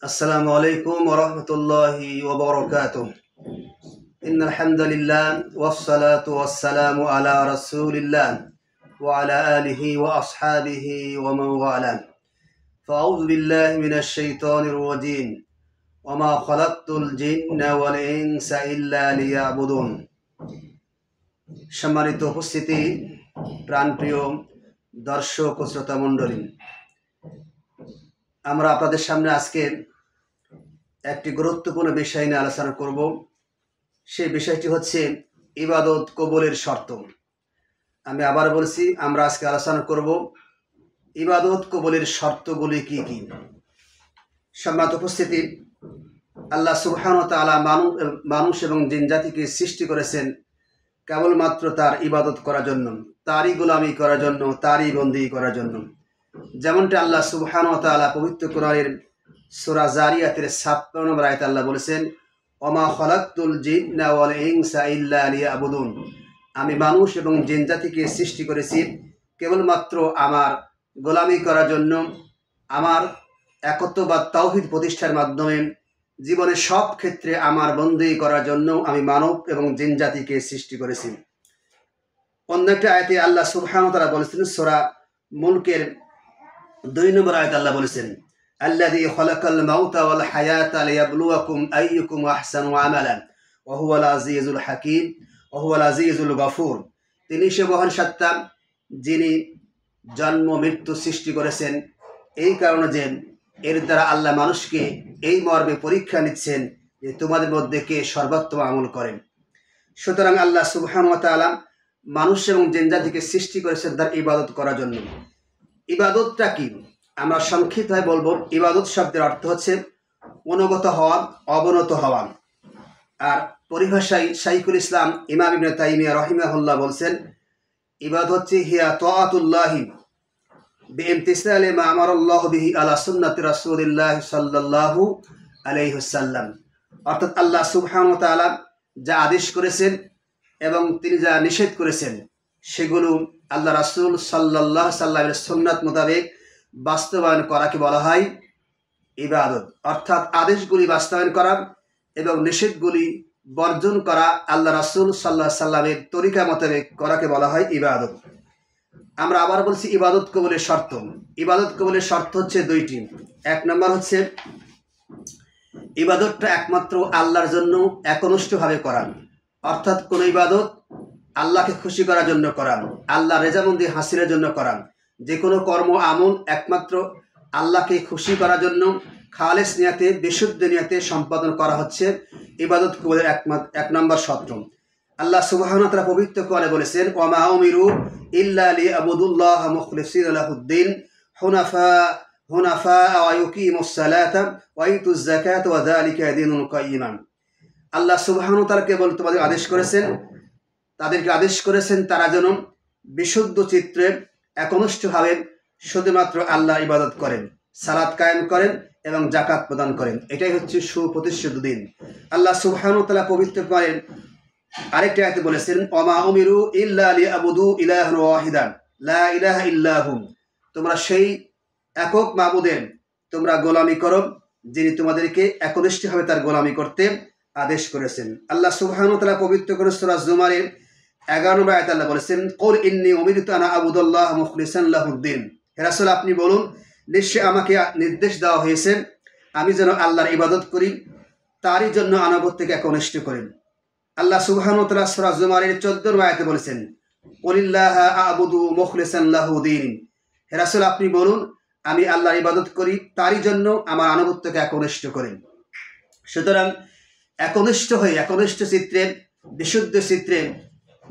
السلام عليكم ورحمة الله وبركاته. إن الحمد لله والصلاة والسلام على رسول الله وعلى آله وأصحابه ومن والاه. فأعوذ بالله من الشيطان الرجيم. وما خلقت الجن والإنس إلا ليعبدون. সম্মানিত উপস্থিতি, প্রাণপ্রিয় দর্শক ও শ্রোতা মণ্ডলী, আমরা আপনাদের সামনে আজকে একটি গুরুত্বপূর্ণ বিষয় নিয়ে আলোচনা করব। সেই বিষয়টি হচ্ছে ইবাদত কবুলের শর্ত। আমি আবার বলছি, আমরা আজকে আলোচনা করব ইবাদত কবুলের শর্তগুলি কি কি। সম্মানিত উপস্থিতি, আল্লাহ সুবহানাহু ওয়া তাআলা মানুষ এবং জিন জাতিকে সৃষ্টি করেছেন কেবলমাত্র তার ইবাদত করার জন্য, তারই গোলামি করার জন্য, তারই বন্দী করার জন্য। যেমনটা আল্লাহ সুবহানাহু ওয়া তাআলা পবিত্র কোরআনের সূরা জারিয়াতের ৫৬ নম্বর আয়াতে আল্লাহ বলেছেন, ওমা খালাকতুল জিন্না ওয়াল ইনসা ইল্লা লিয়াবুদুন। আমি মানুষ এবং জিন জাতিকে সৃষ্টি করেছি কেবলমাত্র আমার গোলামি করার জন্য, আমার একত্ববাদ তাওহীদ প্রতিষ্ঠার মাধ্যমে জীবনের সব ক্ষেত্রে আমার বন্দী করার জন্য আমি মানব এবং জিন জাতিকে সৃষ্টি করেছি। অন্য একটা আয়াতে আল্লাহ সুবহানাহু ওয়া তাআলা বলেছেন, সূরা মুলকের ২ নম্বর আয়াতে আল্লাহ বলেছেন, আল্লাযী খালাকাল মাউতা ওয়াল হায়াতা লিয়াবলুয়াকুম আইয়ুকুম আহসানু আমালা ওয়া হুয়াল আজিজুল হাকীম ওয়া হুয়াল আজিজুল গফুর। তিনি সে মহান সত্তা যিনি জন্ম মৃত্যু সৃষ্টি করেছেন, এই কারণে যে এর দ্বারা আল্লাহ মানুষকে এই মর্মে পরীক্ষা নিচ্ছেন যে তোমাদের মধ্যে কে সর্বোত্তম আমল করেন। সুতরাং আল্লাহ সুবহানাহু ওয়া তাআলা মানুষ এবং জিন জাতিকে সৃষ্টি করেছেন তার ইবাদত করার জন্য। ইবাদতটা কি আমরা সংক্ষিপ্তভাবে বলবো। ইবাদত শব্দের অর্থ হচ্ছে অনুগত হওয়া, অবনত হওয়া। আর পরিভাষায় শাইখুল ইসলাম ইমাম ইবনে তাইমিয়া রাহিমাহুল্লাহ বলছেন, ইবাদত হচ্ছে হিয়া তাআতুল্লাহি বিইমতিসালি মা আমারাল্লাহু বিহি আলা সুন্নতি রাসূলিল্লাহ সাল্লাল্লাহু আলাইহি ওয়াসাল্লাম। অর্থাৎ আল্লাহ সুবহানাহু ওয়া তাআলা যা আদেশ করেছেন এবং তিনি যা নিষেধ করেছেন সেগুলো আল্লাহ রাসূল সাল্লাল্লাহু আলাইহি ওয়াসাল্লামের সুন্নাত মোতাবেক বাস্তবায়ন করাকে বলা হয় ইবাদত। অর্থাৎ আদেশগুলি বাস্তবায়ন করা এবং নিষেধগুলি বর্জন করা আল্লাহ রাসূল সাল্লাল্লাহু আলাইহি ওয়াসাল্লামের তরিকা মোতাবেক করাকে বলা হয় ইবাদত। আমরা আবার বলছি ইবাদত কবুলের শর্ত। ইবাদত কবুলের শর্ত হচ্ছে দুইটি। এক নম্বর হচ্ছে ইবাদতটা একমাত্র আল্লাহর জন্য একনিষ্ঠভাবে করা, অর্থাৎ কোন ইবাদত আল্লাহকে খুশি করার জন্য করা, আল্লাহ রেজামন্দি হাসিলের জন্য করা। যে কোনো কর্ম আমল একমাত্র আল্লাহকে খুশি করার জন্য খালেস নিয়াতে, বিশুদ্ধ নিয়াতে সম্পাদন করা হচ্ছে ইবাদত কবুলের এক নম্বর শর্ত। আল্লাহ সুবহানাহু ওয়া তাআলা পবিত্র কোরআনে বলেছেন, ওয়া মা উমিরু ইল্লা লিয়াবুদুল্লাহা মুখলিসিনা লাহুদ্দিন হুনাফা ওয়া ইউকিমুস সালাতা ওয়া ইউতুজ যাকাতা ওয়া যালিকা দীনুল কাইয়্যিম। আল্লাহ সুবহানাহু ওয়া তাআলা কেবল তাদেরকে আদেশ করেছেন তারা যেন বিশুদ্ধ চিত্রে একনিষ্ঠভাবে শুধুমাত্র আল্লাহর ইবাদত করেন, সালাত কায়েম করেন এবং যাকাত প্রদান করেন। এটাই হচ্ছে সুপ্রতিষ্ঠিত দিন। আল্লাহ সুবহানাহু ওয়া তাআলা পবিত্র কোরআনে আরেকটা আয়াতে বলেছেন, ওমা উমিরু ইল্লা লিয়াবুদু ইলাহান ওয়াহিদান লা ইলাহা ইল্লা হু। তোমরা সেই একক মাবুদের তোমরা গোলামি করো যিনি তোমাদেরকে একনিষ্ঠভাবে তার গোলামি করতে আদেশ করেছেন। আল্লাহ সুবহানাহু ওয়া তাআলা পবিত্র কোরআন সূরা জুমারের 11 নম্বর আয়াতে আল্লাহ বলেছেন, কুল ইন্নী উমিরতু আন আ'বুদাল্লাহ মুখলিসান লাহুদ্দিন। হে রাসূল, আপনি বলুন, নিশ্চয় আমাকে নির্দেশ দেওয়া হয়েছে আমি যেন আল্লাহর ইবাদত করি, তারই জন্য আনুগত্যকে একনিষ্ঠ করি। আল্লাহ সুবহানাহু ওয়া তাআলা সূরা জুমারের 14 নম্বর আয়াতে বলেছেন, কুলিল্লাহা আ'বুদু মুখলিসান লাহু দীন। হে রাসূল, আপনি বলুন, আমি আল্লাহর ইবাদত করি, তারই জন্য আমার আনুগত্যকে একনিষ্ঠ করি। সুতরাং একনিষ্ঠ হয়ে একনিষ্ঠ চিত্রে, বিশুদ্ধ চিত্রে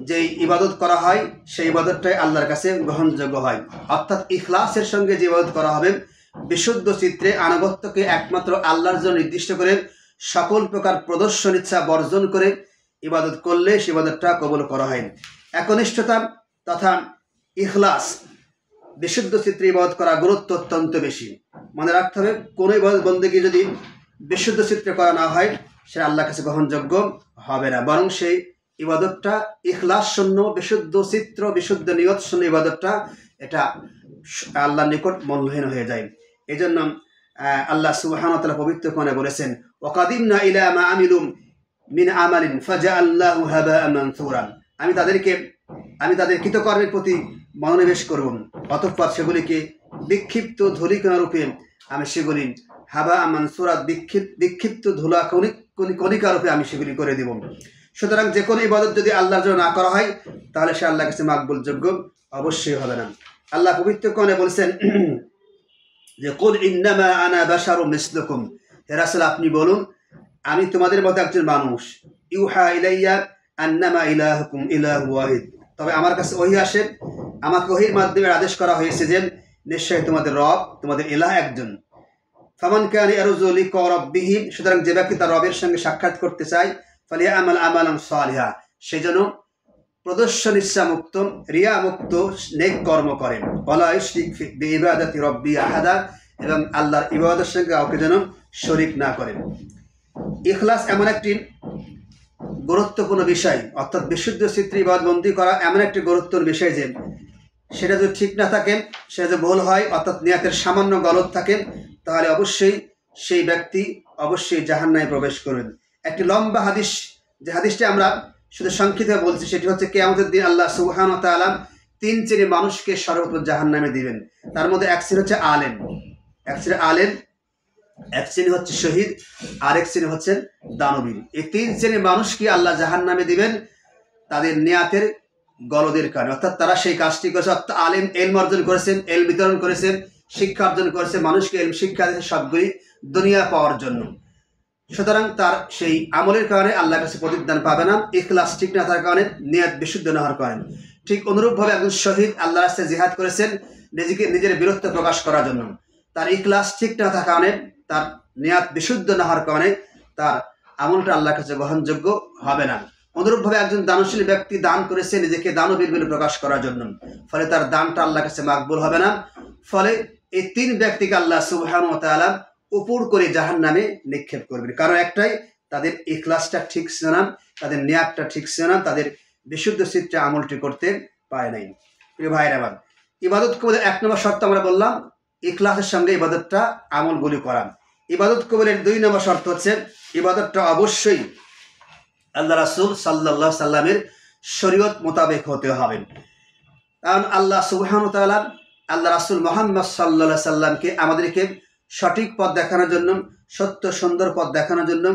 যেই ইবাদত করা হয় সেই ইবাদতটাই আল্লাহর কাছে গ্রহণযোগ্য হয়। অর্থাৎ ইখলাসের সঙ্গে যে ইবাদত করা হবে, বিশুদ্ধ চিত্রে আনুগত্যকে একমাত্র আল্লাহর জন্য নির্দিষ্ট করে সকল প্রকার প্রদর্শন ইচ্ছা বর্জন করে ইবাদত করলে সে ইবাদতটা কবুল করা হয়। একনিষ্ঠতা তথা ইখলাস, বিশুদ্ধ চিত্রে ইবাদত করা গুরুত্ব অত্যন্ত বেশি। মনে রাখতে হবে, কোনো ইবাদত বন্দেগী যদি বিশুদ্ধ চিত্রে করা না হয় সেটা আল্লাহর কাছে গ্রহণযোগ্য হবে না, বরং সেই ইবাদতটা ইখলাস শূন্য, বিশুদ্ধ চিত্র, বিশুদ্ধ নিয়ত শূন্য ইবাদতটা এটা আল্লাহর নিকট মূল্যহীন হয়ে যায়। এই জন্য আল্লাহ সুবহানাহু ওয়া তাআলা পবিত্র কোরআনে বলেছেন, ওয়াকাদিমনা ইলা মা আমিলু মিন আমালিন ফাজআলনাহু হাবাআন মানসুরা। আমি তাদের কৃতকর্মের প্রতি মনোনিবেশ করব, অতঃপর সেগুলিকে বিক্ষিপ্ত ধূলিকণা রূপে আমি সেগুলি হাবা মানসুরা বিক্ষিপ্ত ধুলা কণিকা রূপে আমি সেগুলি করে দেব। সুতরাং যে কোনো ইবাদত যদি আল্লাহর জন্য না করা হয় তাহলে সে আল্লাহর কাছে মাকবুলযোগ্য অবশ্যই হবে না। আল্লাহ পবিত্র কোরআনে বলেছেন যে কুল ইন্নামা আনা বাশারুম মিসলুকুম, হে রাসূল আপনি বলুন আমি তোমাদের মতো একজন মানুষ। ইউহা ইলাইয়া আন্নামা ইলাহুকুম ইলাহু ওয়াহিদ, তবে আমার কাছে ওহী আসে, আমাকে ওহীর মাধ্যমে আদেশ করা হয়েছে যে নিশ্চয়ই তোমাদের রব, তোমাদের ইলাহ একজন। ফামান কানা ইয়ারজু লিকা রাব্বিহি, সুতরাং যে ব্যক্তি তার রবের সঙ্গে সাক্ষাৎ করতে চায় ফালিয়ামাল আমালান সালিহা, সেজন্য প্রদর্শন ইচ্ছা মুক্ত রিয়া মুক্ত নেক কর্ম করেন। ওয়ালা ইউশরিক বিইবাদাতি রাব্বি আহাদা, এবং আল্লাহর ইবাদতের সঙ্গে কাউকে যেন শরীক না করেন। ইখলাস এমন একটি গুরুত্বপূর্ণ বিষয়, অর্থাৎ বিশুদ্ধ চিত্তে ইবাদতবন্দি করা এমন একটি গুরুত্বপূর্ণ বিষয় যে সেটা যদি ঠিক না থাকে, সেটা যদি ভুল হয়, অর্থাৎ নিয়াতের সামান্য গলদ থাকে, তাহলে অবশ্যই সেই ব্যক্তি অবশ্যই জাহান্নামে প্রবেশ করবেন। একটি লম্বা হাদিস, যে হাদিসটি আমরা শুধু সংক্ষিপ্তভাবে বলছি, সেটি হচ্ছে কিয়ামতের দিন আল্লাহ সুবহানাহু ওয়া তাআলা 3 শ্রেণীর মানুষকে সর্বপ্রথম জাহান্নামে দিবেন। তার মধ্যে এক শ্রেণী হচ্ছে আলেম, এক শ্রেণী হচ্ছে শহীদ, আরেক শ্রেণী হচ্ছেন দানবীর। এই 3 শ্রেণীর মানুষকে আল্লাহ জাহান্নামে দিবেন তাদের নিয়াতের গলদের কারণে, অর্থাৎ তারা সেই কাজটি করেছে, অর্থাৎ আলেম এলম অর্জন করেছেন, এলম বিতরণ করেছেন, শিক্ষা অর্জন করেছেন, মানুষকে এলম শিক্ষা দিয়েছে সবগুলি দুনিয়া পাওয়ার জন্য। সুতরাং তার সেই আমলের কারণে আল্লাহর কাছে প্রতিদান পাবে না, ইখলাস ঠিক না থাকার কারণে, নিয়াত বিশুদ্ধ না হওয়ার কারণে। ঠিক অনুরূপভাবে একজন শহীদ আল্লাহর রাস্তায় জিহাদ করেছেন নিজের বীরত্ব প্রকাশ করার জন্য, তার ইখলাস ঠিক না থাকার কারণে, তার নিয়াত বিশুদ্ধ না হওয়ার কারণে তার আমলটা আল্লাহর কাছে গ্রহণযোগ্য হবে না। অনুরূপভাবে একজন দানশীল ব্যক্তি দান করেছে নিজেকে দানবীর বলে প্রকাশ করার জন্য, ফলে তার দানটা আল্লাহর কাছে মাকবুল হবে না। ফলে এই 3 ব্যক্তিকে আল্লাহ সুবহানাহু ওয়া তাআলা উপর করে জাহান্নামে নিক্ষেপ করবেন। কারণ একটাই, তাদের ইখলাসটা ঠিক ছিল না, তাদের নিয়াতটা ঠিক ছিল না, তাদের বিশুদ্ধ চিত্তে আমলটি করতে পারে নাই। প্রিয় ভাইরা আমার, ইবাদত কবুলের 1 নম্বর শর্ত আমরা বললাম, ইখলাসের সঙ্গে ইবাদতটা আমলগুলি করা। ইবাদত কবুলের 2 নম্বর শর্ত হচ্ছে ইবাদতটা অবশ্যই আল্লাহ রাসূল সাল্লাল্লাহু আলাইহি সাল্লামের শরীয়ত মোতাবেক হতে হবে। কারণ আল্লাহ সুবহানাহু ওয়া তাআলা আল্লাহ রাসূল মুহাম্মদ সাল্লাল্লাহু আলাইহি সাল্লামকে আমাদেরকে সঠিক পথ দেখানোর জন্য, সত্য সুন্দর পথ দেখানোর জন্য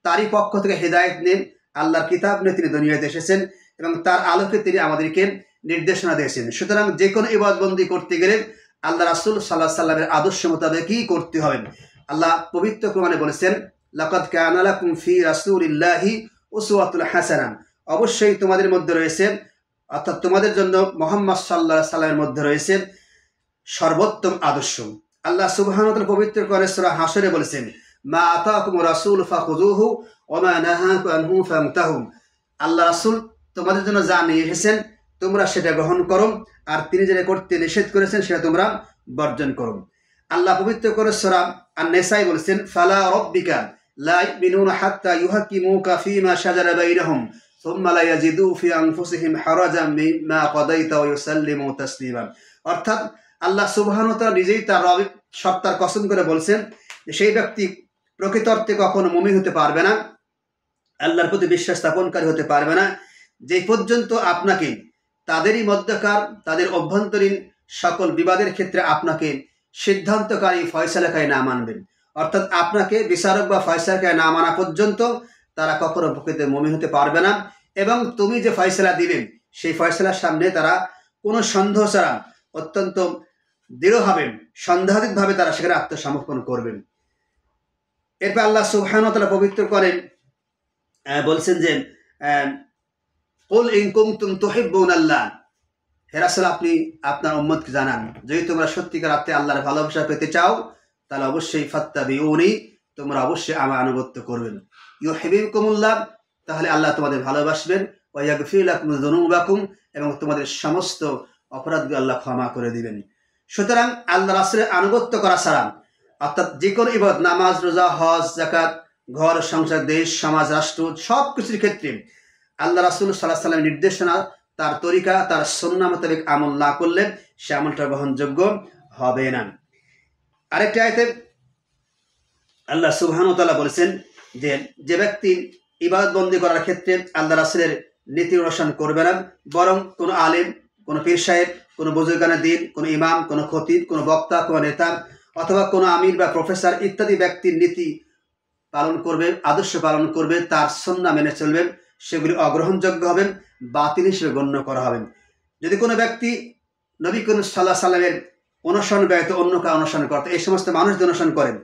তারই পক্ষ থেকে হেদায়েত নিয়ে আল্লাহর কিতাব নিয়ে তিনি দুনিয়াতে এসেছেন এবং তার আলোকে তিনি আমাদেরকে নির্দেশনা দিয়েছেন। সুতরাং যে কোনো ইবাদতবন্দি করতে গেলে আল্লাহ রাসূল সাল্লাল্লাহু আলাইহি সাল্লামের আদর্শ মোতাবেকই করতে হবে। আল্লাহ পবিত্র কোরআনে বলেছেন, লাকাদ কানা লাকুম ফি রাসূলিল্লাহি উসওয়াতুন হাসানা, অবশ্যই তোমাদের মধ্যে রয়েছে, অর্থাৎ তোমাদের জন্য মুহাম্মদ সাল্লাল্লাহু আলাইহি সাল্লামের মধ্যে রয়েছে সর্বোত্তম আদর্শ। আল্লাহ সুবহানাহু ওয়া তাআলা পবিত্র কোরআনে সূরা হাশরে বলেছেন, মা আতাকুমুর রাসূল ফাখুযুহু ওয়া মা নাহাকুম আনহু ফান্তাহু, আল্লাহ রাসূল তোমাদের জন্য যা নিয়ে এসেছেন তোমরা সেটা গ্রহণ করো, আর তিনি যেটা করতে নিষেধ করেছেন সেটা তোমরা বর্জন করো। আল্লাহ পবিত্র কোরআনে সূরা আন-নিসায় বলেছেন, ফালা রাব্বিকা লা ইউমিনুনা হাত্তা ইউহাক্কিমুকা ফীমা শাজারা বাইনাহুম সুম্মা লা ইয়াজিদু ফি আনফুসিহিম হারাজাম মিম্মা কাদাইতা ওয়া ইউসাল্লিমু তাসলিমা। অর্থাৎ আল্লাহ সুবহানাহু ওয়া তাআলা নিজেই তার সত্তার কসম করে বলছেন যে সেই ব্যক্তি প্রকৃত অর্থে কখনো মুমিন হতে পারবে না, আল্লাহর প্রতি বিশ্বাস স্থাপনকারী হতে পারবে না, যে পর্যন্ত আপনাকে তাদেরই মধ্যকার তাদের অভ্যন্তরীণ সকল বিবাদের ক্ষেত্রে আপনাকে সিদ্ধান্তকারী ফয়সালাকারী না মানবেন। অর্থাৎ আপনাকে বিচারক বা ফয়সালাকারী না মানা পর্যন্ত তারা কখনো প্রকৃত মুমিন হতে পারবে না, এবং তুমি যে ফয়সালা দিলেন সেই ফয়সালার সামনে তারা কোনো সন্দেহ ছাড়া অত্যন্ত দৃঢ়ভাবে সন্দেহাতীতভাবে তারা সেখানে আত্মসমর্পণ করবেন। এরপর আল্লাহ সুবহানাহু ওয়া তাআলা পবিত্র করেন বলছেন যে, কুল ইন কুনতুম তুহিব্বুনাল্লাহ, হে রাসূল আপনি আপনার উম্মতকে জানান যদি তোমরা সত্যিকার অর্থে আল্লাহর ভালোবাসা পেতে চাও তাহলে অবশ্যই ফাত্তাবিউনি, তোমরা অবশ্যই আমার আনুগত্য করবেন। ইউহিব্বুকুমুল্লাহ, তাহলে আল্লাহ তোমাদের ভালোবাসবেন, ওয়া ইয়াগফির লাকুম যুনুবাকুম, এবং তোমাদের সমস্ত অপরাধগুলো আল্লাহ ক্ষমা করে দিবেন। সুতরাং আল্লাহ রাসূলের আনুগত্য করা ছাড়া, অর্থাৎ যে কোনো ইবাদত, নামাজ, রোজা, হজ, যাকাত, ঘর সংসার, দেশ সমাজ, রাষ্ট্র সব কিছুর ক্ষেত্রে আল্লাহ রাসূল সাল্লাল্লাহু আলাইহি ওয়াসাল্লামের নির্দেশনা, তার তরিকা, তার সুন্নাহ মোতাবেক আমল না করলে সে আমলটা গ্রহণযোগ্য হবে না। আরেকটি আয়াতে আল্লাহ সুবহানাহু ওয়া তাআলা বলেছেন যে যে ব্যক্তি ইবাদত বন্দি করার ক্ষেত্রে আল্লাহ রাসূলের নীতি অনুসরণ করবে না, বরং কোনো আলেম, কোনো পীর সাহেব, কোনো বুজুর্গানে দ্বীন, কোনো ইমাম, কোনো খতিব, কোনো বক্তা, কোনো নেতা অথবা কোনো আমির বা প্রফেসর ইত্যাদি ব্যক্তির নীতি পালন করবে, আদর্শ পালন করবে, তার সুন্নাহ মেনে চলবেন, সেগুলি অগ্রহণযোগ্য হবেন, বাতিল হিসেবে গণ্য করা হবে। যদি কোনো ব্যক্তি নবী করিম সাল্লাল্লাহু আলাইহি সাল্লামের অনুসরণ ব্যতীত অন্য কারো অনুসরণ করতে এই সমস্ত মানুষ অনুসরণ করেন,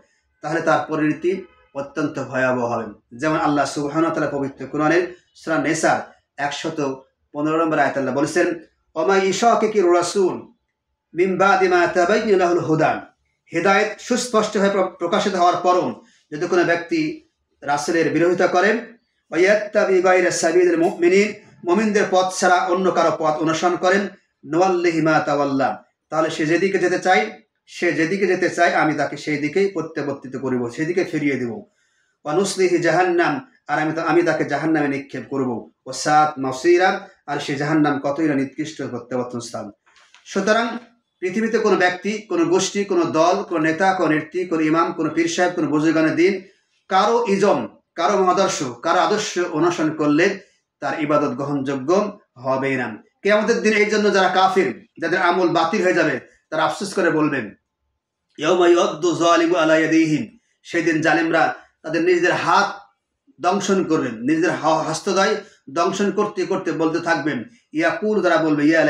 তাহলে তার পরিণতি অত্যন্ত ভয়াবহ হবে। যেমন আল্লাহ সুবহানাহু ওয়া তাআলা পবিত্র কোরআনের সূরা নিসা 115 নম্বর আয়াতে আল্লাহ বলেছেন, ওমা ইশাকিকির রাসূল মিন বাদি মা তাবায়্যানা লাহুল হুদা, হিদায়াত সুস্পষ্টভাবে প্রকাশিত হওয়ার পরও যদি কোনো ব্যক্তি রাসূলের বিরোধিতা করেন, ওয়ায়াত্তাবি গায়রা সাবিলিল মুমিনিন, মুমিনদের পথ ছাড়া অন্য কারো পথ অনুসরণ করেন, নুওয়াল্লিহি মা তাওয়াল্লা, তাহলে সে যেদিকে যেতে চায় আমি তাকে সেই দিকেই প্রত্যাবর্তিত করিব, সেদিকে ফিরিয়ে দেব। ওয়া নুসলিহি জাহান্নাম, আর আমি তাকে জাহান্নামে নিক্ষেপ করব। ও সাত মাসিরা, আর সে জাহান্নাম কতই না নিকৃষ্ট প্রত্যাবর্তন স্থান। সুতরাং পৃথিবীতে কোনো ব্যক্তি, কোনো গোষ্ঠী, কোনো দল, কোনো নেতা, কোনো নেত্রী, কোনো ইমাম, কোনো পীর সাহেব, কোনো বুজুর্গানে দ্বীন কারো ইজম, কারো মহাদর্শ, কারো আদর্শ অনুসরণ করলে তার ইবাদত গ্রহণযোগ্য হবে না। কিয়ামতের দিন এই জন্য যারা কাফির, যাদের আমল বাতিল হয়ে যাবে, তারা আফসোস করে বলবেন, ইয়াউমা ইয়াদ্দু যালিমু আলা ইয়াদিহি, সেদিন জালিমরা তাদের নিজেদের হাত দংশন করবেন, নিজেদের হস্তদ্বয় দংশন করতে করতে বলতে থাকবেন, ইয়াকুল, তারা বলবে, ইয়া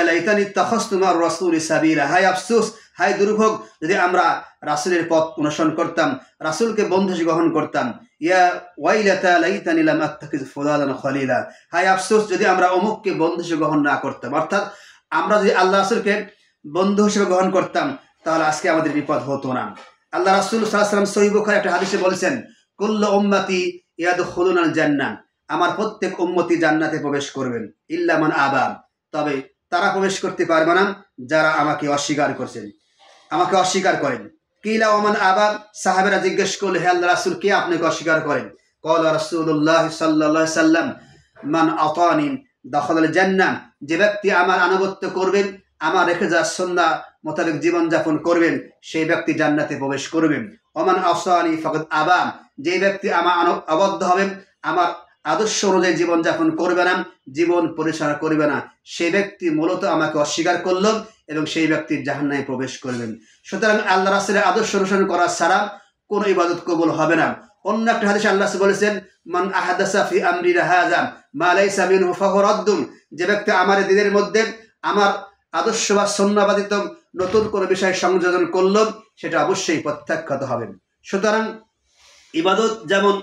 লাইতানি ইত্তাখাযতু মা'আর রাসূলি সাবিলা, হায় আফসোস, হায় দুর্ভোগ, যদি আমরা রাসূলের পথ অনুসরণ করতাম, রাসূলকে বন্ধু গ্রহণ করতাম। ইয়া ওয়াইলাতা লাইতানি লাম আত্তাখিয ফুলানান খলিলা, হায় আফসোস, যদি আমরা অমুককে বন্ধু হিসেবে গ্রহণ না করতাম। অর্থাৎ আমরা যদি আল্লাহ রাসূলকে বন্ধু হিসেবে গ্রহণ করতাম, তাহলে আজকে আমাদের বিপদ হতো না। আল্লাহ রাসূল সাল্লাল্লাহু আলাইহি ওয়াসাল্লাম সহিহ বুখারী একটা হাদিসে বলেছেন, কুল্লু উম্মতি ইয়াদখুলুনাল জান্নাহ, আমার প্রত্যেক উম্মতি জান্নাতে প্রবেশ করবেন, ইল্লা মান আবা, তবে তারা প্রবেশ করতে পারবে না যারা আমাকে অস্বীকার করেন। কিলা ওমান আবা, সাহাবেরা জিজ্ঞেস করলে, হে আল্লাহর রাসূল, কে আপনাকে অস্বীকার করেন? ক্বালা রাসূলুল্লাহ সাল্লাল্লাহু আলাইহি সাল্লাম, মান আতানি দাখালাল জান্নাহ, যে ব্যক্তি আমার আনুগত্য করবেন, আমার রেখে যাওয়া সুন্নাহ মোতাবেক জীবনযাপন করবেন, সেই ব্যক্তি জান্নাতে প্রবেশ করবেন। ওমান আসানি ফাকাদ আবা, যে ব্যক্তি আমার অবাধ্য হবেন, আমার আদর্শ অনুযায়ী জীবনযাপন করবে না, জীবন পরিচালনা করবে না, সেই ব্যক্তি মূলত আমাকে অস্বীকার করল এবং সেই ব্যক্তি জাহান্নামে প্রবেশ করবেন। সুতরাং আল্লাহ রাসূলের আদর্শ অনুসরণ করা ছাড়া কোনো ইবাদত কবুল হবে না। অন্য একটা হাদিসে আল্লাহ বলেছেন, মান আহাদাসা ফি আমরিনা হাযা মা লাইসা মিনহু ফাহুয়া রাদ্দুন, যে ব্যক্তি আমার দ্বীনের মধ্যে আমার আদর্শ বা সুন্নাহ ব্যতীত নতুন কোনো বিষয় সংযোজন করল, সেটা অবশ্যই প্রত্যাখ্যাত হবে। সুতরাং ইবাদত যেমন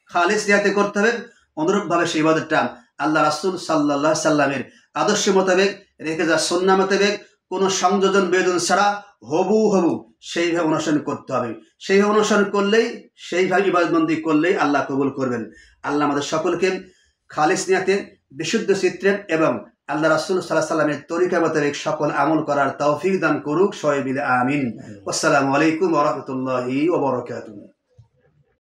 খালিস নিয়াতে করতে হবে, অনুরূপভাবে সেই ইবাদতটা আল্লাহ রাসূল সাল্লাল্লাহু আলাইহি সাল্লামের আদর্শ মোতাবেক রেখে যা সুন্নাহ মোতাবেক কোনো সংযোজন বেদন ছাড়া হবু সেইভাবে অনুসরণ করতে হবে। সেইভাবে অনুসরণ করলেই, সেইভাবে ইবাদতবন্দি করলেই আল্লাহ কবুল করবেন। আল্লাহ আমাদের সকলকে খালিস নিয়াতে, বিশুদ্ধ চিত্রে এবং আল্লাহ রাসূল সাল্লাল্লাহু আলাইহি সাল্লামের তরিকা মোতাবেক সকল আমল করার তৌফিক দান করুক, সবাই মিলে আমিন। আসসালামু আলাইকুম ওয়া রাহমাতুল্লাহি ওয়া বারাকাতুহু।